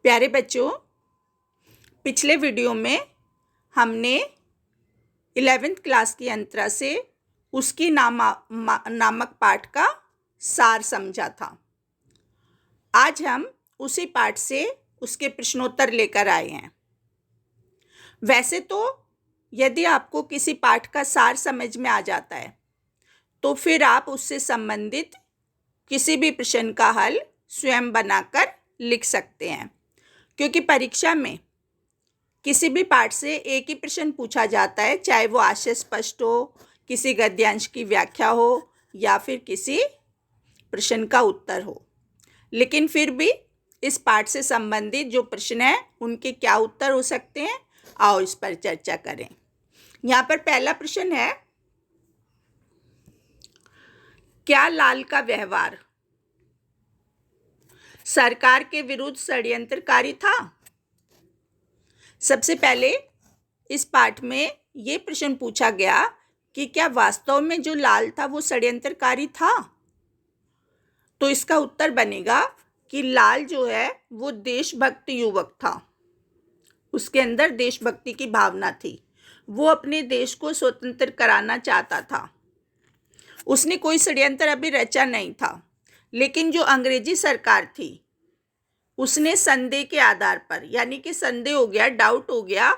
प्यारे बच्चों, पिछले वीडियो में हमने 11th क्लास की अंतरा से उसकी नामक पाठ का सार समझा था। आज हम उसी पाठ से उसके प्रश्नोत्तर लेकर आए हैं। वैसे तो यदि आपको किसी पाठ का सार समझ में आ जाता है तो फिर आप उससे संबंधित किसी भी प्रश्न का हल स्वयं बनाकर लिख सकते हैं, क्योंकि परीक्षा में किसी भी पाठ से एक ही प्रश्न पूछा जाता है, चाहे वो आशय स्पष्ट हो, किसी गद्यांश की व्याख्या हो या फिर किसी प्रश्न का उत्तर हो। लेकिन फिर भी इस पाठ से संबंधित जो प्रश्न है उनके क्या उत्तर हो सकते हैं, आओ इस पर चर्चा करें। यहाँ पर पहला प्रश्न है, क्या लाल का व्यवहार सरकार के विरुद्ध षड्यंत्रकारी था? सबसे पहले इस पाठ में ये प्रश्न पूछा गया कि क्या वास्तव में जो लाल था वो षड्यंत्रकारी था? तो इसका उत्तर बनेगा कि लाल जो है वो देशभक्त युवक था। उसके अंदर देशभक्ति की भावना थी। वो अपने देश को स्वतंत्र कराना चाहता था। उसने कोई षड्यंत्र अभी रचा नहीं था, लेकिन जो अंग्रेजी सरकार थी उसने संदेह के आधार पर, यानी कि संदेह हो गया, डाउट हो गया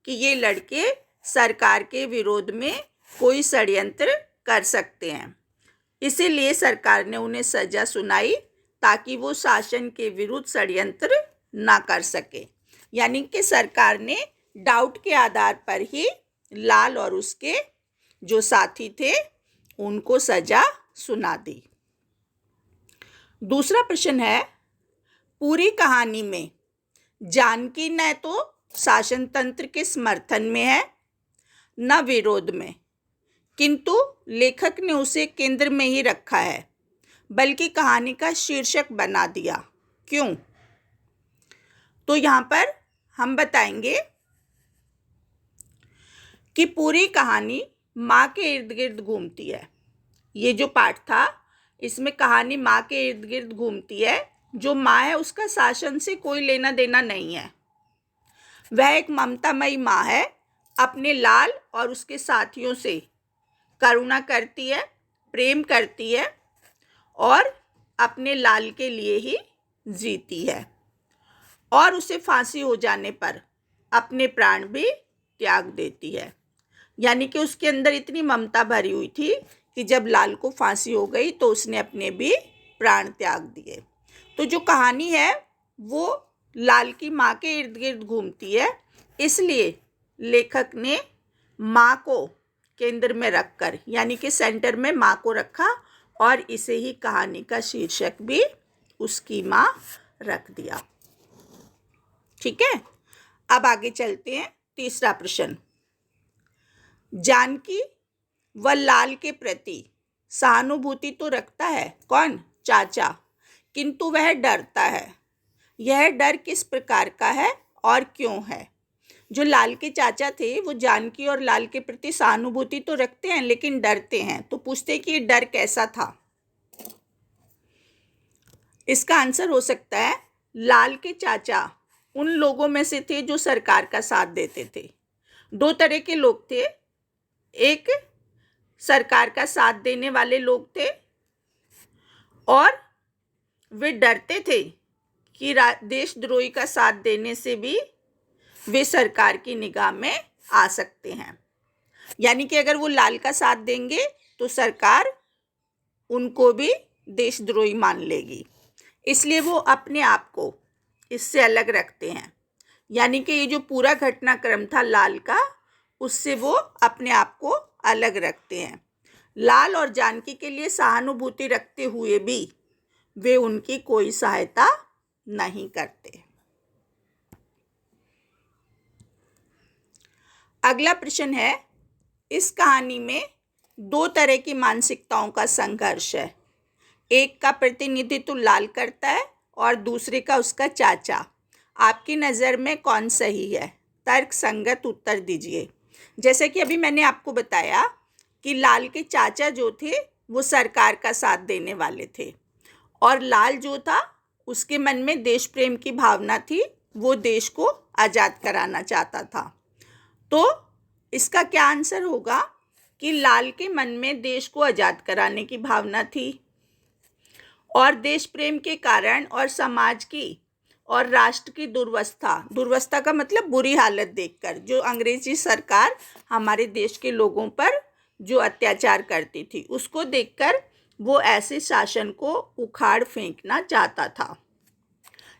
कि ये लड़के सरकार के विरोध में कोई षड्यंत्र कर सकते हैं, इसीलिए सरकार ने उन्हें सजा सुनाई ताकि वो शासन के विरुद्ध षड्यंत्र ना कर सके। यानी कि सरकार ने डाउट के आधार पर ही लाल और उसके जो साथी थे उनको सजा सुना दी। दूसरा प्रश्न है, पूरी कहानी में जानकी न तो शासन तंत्र के समर्थन में है न विरोध में, किंतु लेखक ने उसे केंद्र में ही रखा है, बल्कि कहानी का शीर्षक बना दिया। क्यों? तो यहाँ पर हम बताएंगे कि पूरी कहानी माँ के इर्द गिर्द घूमती है। ये जो पाठ था इसमें कहानी माँ के इर्द गिर्द घूमती है। जो माँ है उसका शासन से कोई लेना देना नहीं है। वह एक ममतामयी माँ है, अपने लाल और उसके साथियों से करुणा करती है, प्रेम करती है और अपने लाल के लिए ही जीती है, और उसे फांसी हो जाने पर अपने प्राण भी त्याग देती है। यानी कि उसके अंदर इतनी ममता भरी हुई थी कि जब लाल को फांसी हो गई तो उसने अपने भी प्राण त्याग दिए। तो जो कहानी है वो लाल की माँ के इर्द गिर्द घूमती है, इसलिए लेखक ने माँ को केंद्र में रखकर, यानी कि सेंटर में माँ को रखा और इसे ही कहानी का शीर्षक भी उसकी माँ रख दिया। ठीक है, अब आगे चलते हैं। तीसरा प्रश्न, जानकी व लाल के प्रति सहानुभूति तो रखता है कौन? चाचा, किंतु वह डरता है। यह डर किस प्रकार का है और क्यों है? जो लाल के चाचा थे वो जानकी और लाल के प्रति सहानुभूति तो रखते हैं लेकिन डरते हैं। तो पूछते हैं कि ये डर कैसा था? इसका आंसर हो सकता है, लाल के चाचा उन लोगों में से थे जो सरकार का साथ देते थे। दो तरह के लोग थे, एक सरकार का साथ देने वाले लोग थे और वे डरते थे कि देशद्रोही का साथ देने से भी वे सरकार की निगाह में आ सकते हैं। यानी कि अगर वो लाल का साथ देंगे तो सरकार उनको भी देशद्रोही मान लेगी, इसलिए वो अपने आप को इससे अलग रखते हैं। यानी कि ये जो पूरा घटनाक्रम था लाल का, उससे वो अपने आप को अलग रखते हैं। लाल और जानकी के लिए सहानुभूति रखते हुए भी वे उनकी कोई सहायता नहीं करते। अगला प्रश्न है, इस कहानी में दो तरह की मानसिकताओं का संघर्ष है। एक का प्रतिनिधित्व लाल करता है और दूसरे का उसका चाचा। आपकी नज़र में कौन सही है? तर्क संगत उत्तर दीजिए। जैसे कि अभी मैंने आपको बताया कि लाल के चाचा जो थे वो सरकार का साथ देने वाले थे और लाल जो था उसके मन में देश प्रेम की भावना थी, वो देश को आज़ाद कराना चाहता था। तो इसका क्या आंसर होगा कि लाल के मन में देश को आज़ाद कराने की भावना थी और देश प्रेम के कारण और समाज की और राष्ट्र की दुर्वस्था का मतलब बुरी हालत देखकर, जो अंग्रेजी सरकार हमारे देश के लोगों पर जो अत्याचार करती थी, उसको देखकर वो ऐसे शासन को उखाड़ फेंकना चाहता था।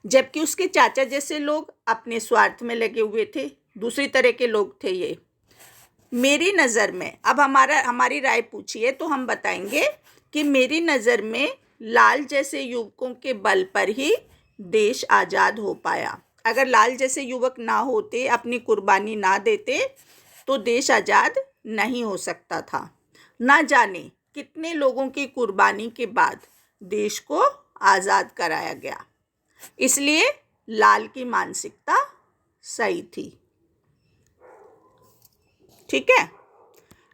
जबकि उसके चाचा जैसे लोग अपने स्वार्थ में लगे हुए थे, दूसरी तरह के लोग थे ये। मेरी नज़र में, अब हमारी राय पूछिए तो हम बताएंगे कि मेरी नज़र में लाल जैसे युवकों के बल पर ही देश आज़ाद हो पाया। अगर लाल जैसे युवक ना होते, अपनी कुर्बानी ना देते, तो देश आज़ाद नहीं हो सकता था। ना जाने कितने लोगों की कुर्बानी के बाद देश को आज़ाद कराया गया। इसलिए लाल की मानसिकता सही थी। ठीक है,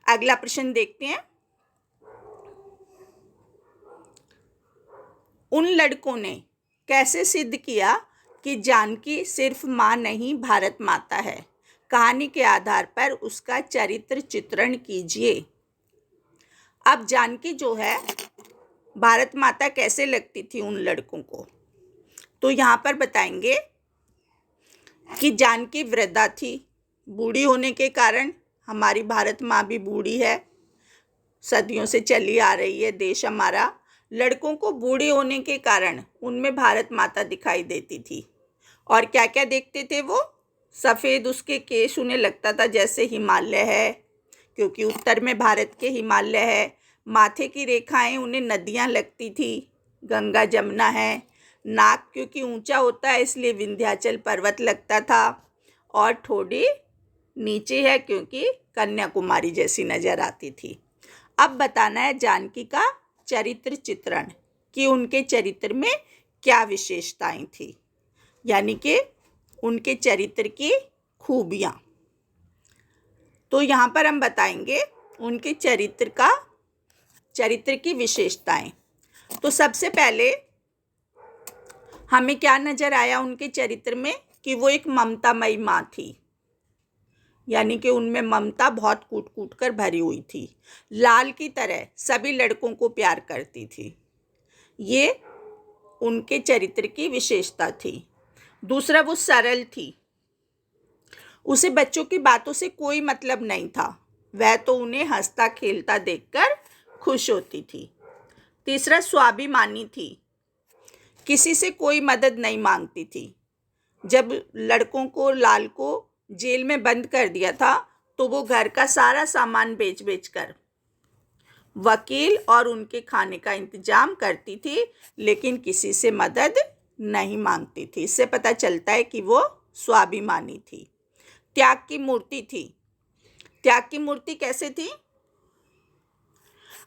अगला प्रश्न देखते हैं। उन लड़कों ने कैसे सिद्ध किया कि जानकी सिर्फ माँ नहीं, भारत माता है? कहानी के आधार पर उसका चरित्र चित्रण कीजिए। अब जानकी जो है भारत माता कैसे लगती थी उन लड़कों को, तो यहाँ पर बताएंगे कि जानकी वृद्धा थी। बूढ़ी होने के कारण हमारी भारत माँ भी बूढ़ी है, सदियों से चली आ रही है देश हमारा। लड़कों को बूढ़े होने के कारण उनमें भारत माता दिखाई देती थी। और क्या क्या देखते थे वो? सफ़ेद उसके केश, उन्हें लगता था जैसे हिमालय है, क्योंकि उत्तर में भारत के हिमालय है। माथे की रेखाएं उन्हें नदियाँ लगती थी, गंगा जमुना है। नाक क्योंकि ऊंचा होता है इसलिए विंध्याचल पर्वत लगता था। और ठोड़ी नीचे है क्योंकि कन्याकुमारी जैसी नज़र आती थी। अब बताना है जानकी का चरित्र चित्रण, कि उनके चरित्र में क्या विशेषताएं थी, यानी कि उनके चरित्र की खूबियाँ। तो यहाँ पर हम बताएंगे उनके चरित्र की विशेषताएं। तो सबसे पहले हमें क्या नज़र आया उनके चरित्र में, कि वो एक ममतामयी माँ थी, यानी कि उनमें ममता बहुत कूट कूट कर भरी हुई थी। लाल की तरह सभी लड़कों को प्यार करती थी, ये उनके चरित्र की विशेषता थी। दूसरा, वो सरल थी, उसे बच्चों की बातों से कोई मतलब नहीं था, वह तो उन्हें हंसता खेलता देखकर खुश होती थी। तीसरा, स्वाभिमानी थी, किसी से कोई मदद नहीं मांगती थी। जब लड़कों को, लाल को जेल में बंद कर दिया था, तो वो घर का सारा सामान बेच बेच कर वकील और उनके खाने का इंतजाम करती थी, लेकिन किसी से मदद नहीं मांगती थी। इससे पता चलता है कि वो स्वाभिमानी थी। त्याग की मूर्ति थी। त्याग की मूर्ति कैसे थी?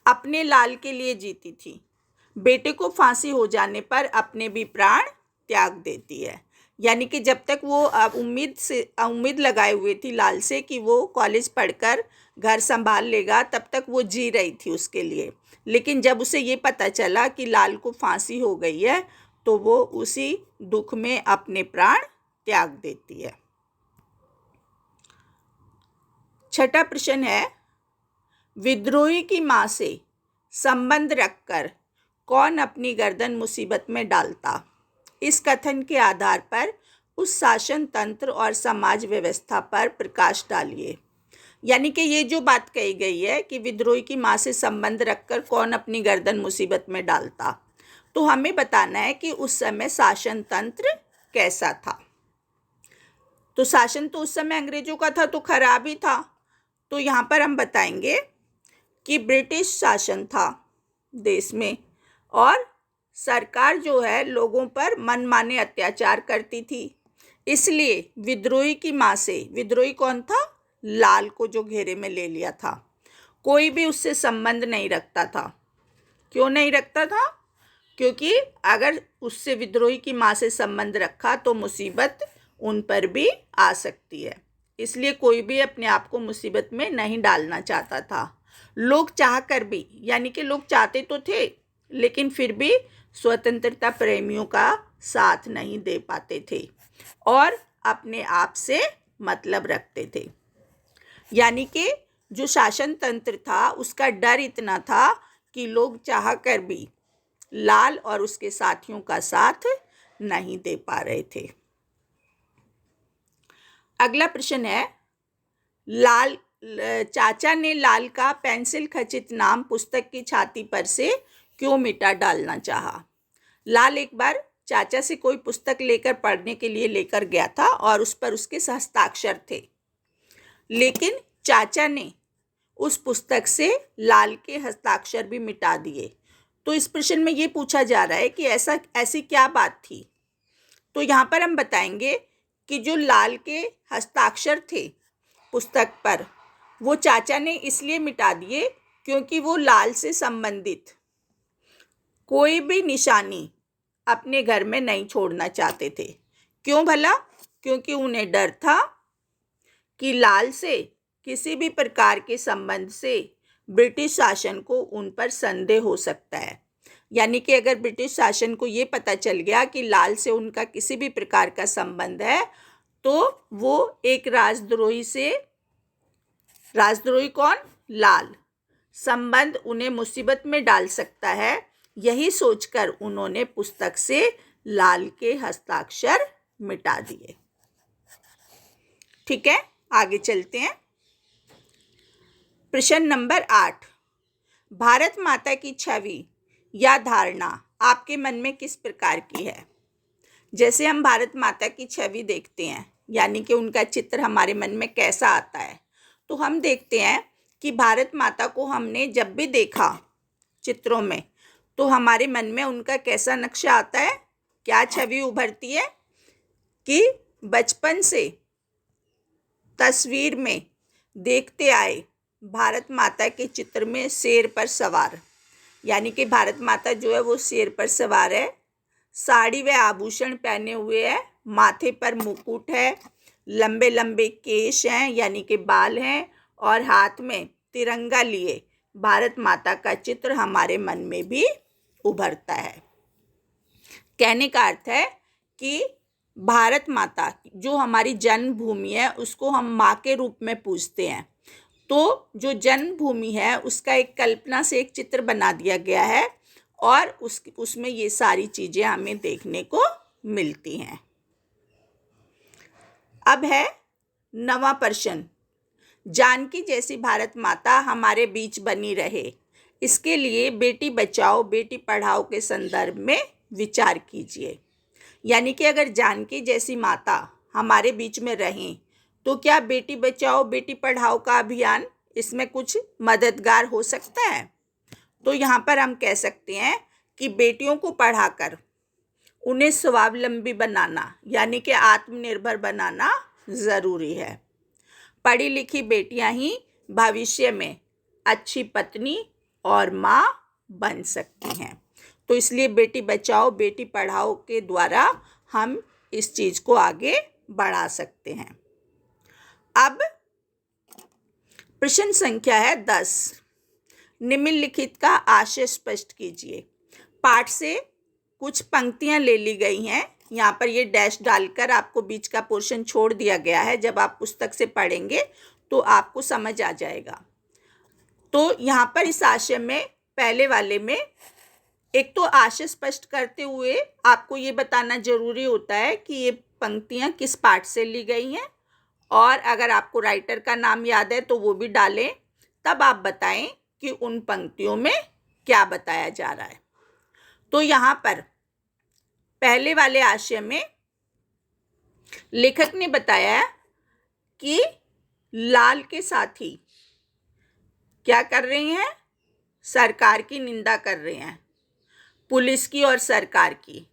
अपने लाल के लिए जीती थी। बेटे को फांसी हो जाने पर अपने भी प्राण त्याग देती है। यानी कि जब तक वो उम्मीद लगाए हुए थी लाल से कि वो कॉलेज पढ़कर घर संभाल लेगा, तब तक वो जी रही थी उसके लिए। लेकिन जब उसे ये पता चला कि लाल को फांसी हो गई है, तो वो उसी दुख में अपने प्राण त्याग देती है। छठा प्रश्न है, विद्रोही की माँ से संबंध रखकर कौन अपनी गर्दन मुसीबत में डालता? इस कथन के आधार पर उस शासन तंत्र और समाज व्यवस्था पर प्रकाश डालिए। यानी कि ये जो बात कही गई है कि विद्रोही की माँ से संबंध रखकर कौन अपनी गर्दन मुसीबत में डालता, तो हमें बताना है कि उस समय शासन तंत्र कैसा था। तो शासन तो उस समय अंग्रेजों का था, तो खराब ही था। तो यहाँ पर हम बताएंगे कि ब्रिटिश शासन था देश में, और सरकार जो है लोगों पर मनमाने अत्याचार करती थी। इसलिए विद्रोही की माँ से, विद्रोही कौन था? लाल को जो घेरे में ले लिया था, कोई भी उससे संबंध नहीं रखता था। क्यों नहीं रखता था? क्योंकि अगर उससे, विद्रोही की माँ से संबंध रखा तो मुसीबत उन पर भी आ सकती है। इसलिए कोई भी अपने आप को मुसीबत में नहीं डालना चाहता था। लोग चाह कर भी, यानी कि लोग चाहते तो थे, लेकिन फिर भी स्वतंत्रता प्रेमियों का साथ नहीं दे पाते थे और अपने आप से मतलब रखते थे। यानी कि जो शासन तंत्र था उसका डर इतना था कि लोग चाह कर भी लाल और उसके साथियों का साथ नहीं दे पा रहे थे। अगला प्रश्न है, लाल चाचा ने लाल का पेंसिल खचित नाम पुस्तक की छाती पर से क्यों मिटा डालना चाहा? लाल एक बार चाचा से कोई पुस्तक लेकर पढ़ने के लिए लेकर गया था और उस पर उसके हस्ताक्षर थे, लेकिन चाचा ने उस पुस्तक से लाल के हस्ताक्षर भी मिटा दिए। तो इस प्रश्न में ये पूछा जा रहा है कि ऐसी क्या बात थी? तो यहाँ पर हम बताएंगे कि जो लाल के हस्ताक्षर थे पुस्तक पर, वो चाचा ने इसलिए मिटा दिए क्योंकि वो लाल से संबंधित कोई भी निशानी अपने घर में नहीं छोड़ना चाहते थे। क्यों भला? क्योंकि उन्हें डर था कि लाल से किसी भी प्रकार के संबंध से ब्रिटिश शासन को उन पर संदेह हो सकता है। यानी कि अगर ब्रिटिश शासन को ये पता चल गया कि लाल से उनका किसी भी प्रकार का संबंध है, तो वो एक राजद्रोही कौन? लाल, संबंध उन्हें मुसीबत में डाल सकता है। यही सोचकर उन्होंने पुस्तक से लाल के हस्ताक्षर मिटा दिए। ठीक है, आगे चलते हैं। प्रश्न नंबर 8, भारत माता की छवि या धारणा आपके मन में किस प्रकार की है? जैसे हम भारत माता की छवि देखते हैं, यानी कि उनका चित्र हमारे मन में कैसा आता है, तो हम देखते हैं कि भारत माता को हमने जब भी देखा चित्रों में, तो हमारे मन में उनका कैसा नक्शा आता है, क्या छवि उभरती है कि बचपन से तस्वीर में देखते आए भारत माता के चित्र में शेर पर सवार, यानी कि भारत माता जो है वो शेर पर सवार है, साड़ी व आभूषण पहने हुए है, माथे पर मुकुट है, लंबे लंबे केश हैं यानी कि बाल हैं, और हाथ में तिरंगा लिए भारत माता का चित्र हमारे मन में भी उभरता है। कहने का अर्थ है कि भारत माता जो हमारी जन्मभूमि है उसको हम माँ के रूप में पूजते हैं। तो जो जन्मभूमि है उसका एक कल्पना से एक चित्र बना दिया गया है और उसमें ये सारी चीज़ें हमें देखने को मिलती हैं। अब है नवा प्रश्न, जानकी जैसी भारत माता हमारे बीच बनी रहे, इसके लिए बेटी बचाओ बेटी पढ़ाओ के संदर्भ में विचार कीजिए। यानी कि अगर जानकी जैसी माता हमारे बीच में रहें तो क्या बेटी बचाओ बेटी पढ़ाओ का अभियान इसमें कुछ मददगार हो सकता है? तो यहाँ पर हम कह सकते हैं कि बेटियों को पढ़ाकर उन्हें स्वावलंबी बनाना यानी कि आत्मनिर्भर बनाना ज़रूरी है। पढ़ी लिखी बेटियां ही भविष्य में अच्छी पत्नी और माँ बन सकती हैं। तो इसलिए बेटी बचाओ बेटी पढ़ाओ के द्वारा हम इस चीज़ को आगे बढ़ा सकते हैं। अब प्रश्न संख्या है 10, निम्नलिखित का आशय स्पष्ट कीजिए। पाठ से कुछ पंक्तियां ले ली गई हैं, यहाँ पर ये डैश डालकर आपको बीच का पोर्शन छोड़ दिया गया है। जब आप पुस्तक से पढ़ेंगे तो आपको समझ आ जाएगा। तो यहाँ पर इस आशय में पहले वाले में एक तो आशय स्पष्ट करते हुए आपको ये बताना जरूरी होता है कि ये पंक्तियाँ किस पाठ से ली गई हैं, और अगर आपको राइटर का नाम याद है तो वो भी डालें, तब आप बताएं कि उन पंक्तियों में क्या बताया जा रहा है। तो यहाँ पर पहले वाले आशय में लेखक ने बताया कि लाल के साथी क्या कर रहे हैं? सरकार की निंदा कर रहे हैं, पुलिस की और सरकार की,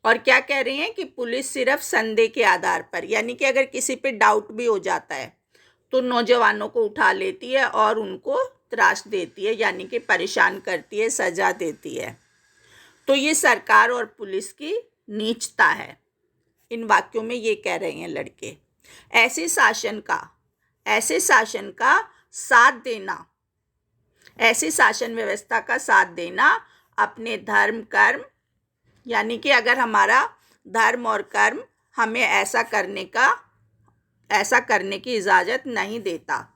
और क्या कह रहे हैं कि पुलिस सिर्फ संदेह के आधार पर, यानी कि अगर किसी पे डाउट भी हो जाता है तो नौजवानों को उठा लेती है और उनको त्रास देती है, यानी कि परेशान करती है, सजा देती है। तो ये सरकार और पुलिस की नीचता है। इन वाक्यों में ये कह रहे हैं लड़के। ऐसे शासन का साथ देना, ऐसी शासन व्यवस्था का साथ देना अपने धर्म कर्म यानी कि अगर हमारा धर्म और कर्म हमें ऐसा करने की इजाज़त नहीं देता,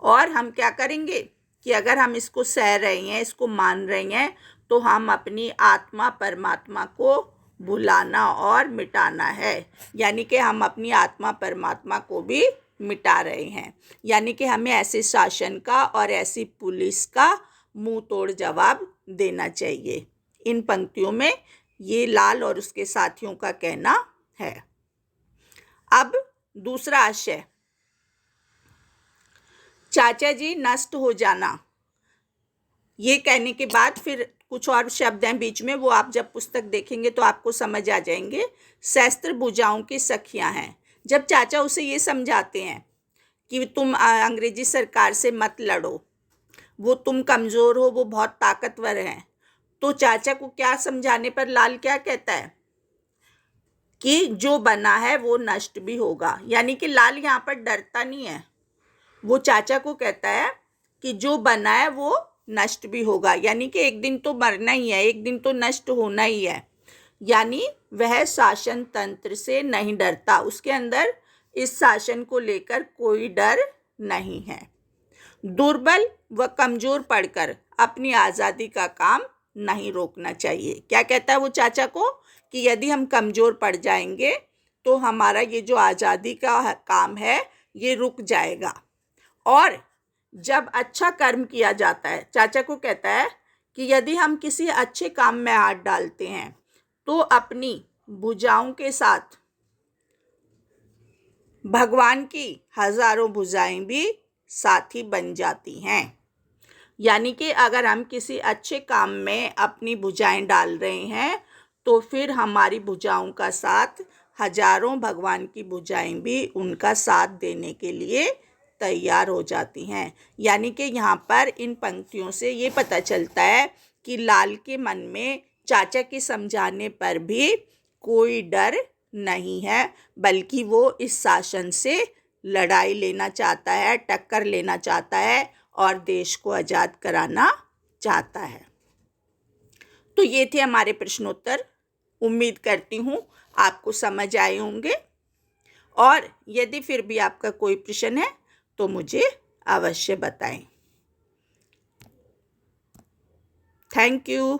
और हम क्या करेंगे कि अगर हम इसको सह रहे हैं, इसको मान रहे हैं, तो हम अपनी आत्मा परमात्मा को भुलाना और मिटाना है। यानी कि हम अपनी आत्मा परमात्मा को भी मिटा रहे हैं। यानी कि हमें ऐसे शासन का और ऐसी पुलिस का मुंह तोड़ जवाब देना चाहिए। इन पंक्तियों में ये लाल और उसके साथियों का कहना है। अब दूसरा आशय, चाचा जी नष्ट हो जाना। ये कहने के बाद फिर कुछ और शब्द हैं बीच में, वो आप जब पुस्तक देखेंगे तो आपको समझ आ जाएंगे। शस्त्र भुजाओं की सखियां हैं। जब चाचा उसे ये समझाते हैं कि तुम अंग्रेजी सरकार से मत लड़ो, वो तुम कमज़ोर हो, वो बहुत ताकतवर हैं, तो चाचा को क्या समझाने पर लाल क्या कहता है कि जो बना है वो नष्ट भी होगा। यानी कि लाल यहाँ पर डरता नहीं है, वो चाचा को कहता है कि जो बना है वो नष्ट भी होगा। यानी कि एक दिन तो मरना ही है, एक दिन तो नष्ट होना ही है। यानी वह शासन तंत्र से नहीं डरता, उसके अंदर इस शासन को लेकर कोई डर नहीं है। दुर्बल व कमजोर पड़कर अपनी आज़ादी का काम नहीं रोकना चाहिए। क्या कहता है वो चाचा को कि यदि हम कमजोर पड़ जाएंगे तो हमारा ये जो आज़ादी का काम है ये रुक जाएगा। और जब अच्छा कर्म किया जाता है, चाचा को कहता है कि यदि हम किसी अच्छे काम में हाथ डालते हैं तो अपनी भुजाओं के साथ भगवान की हजारों भुजाएं भी साथी बन जाती हैं। यानी कि अगर हम किसी अच्छे काम में अपनी भुजाएं डाल रहे हैं तो फिर हमारी भुजाओं का साथ हजारों भगवान की भुजाएं भी उनका साथ देने के लिए तैयार हो जाती हैं। यानी कि यहाँ पर इन पंक्तियों से ये पता चलता है कि लाल के मन में चाचा के समझाने पर भी कोई डर नहीं है, बल्कि वो इस शासन से लड़ाई लेना चाहता है, टक्कर लेना चाहता है और देश को आज़ाद कराना चाहता है। तो ये थे हमारे प्रश्नोत्तर। उम्मीद करती हूँ आपको समझ आए होंगे, और यदि फिर भी आपका कोई प्रश्न है तो मुझे अवश्य बताएं। Thank you.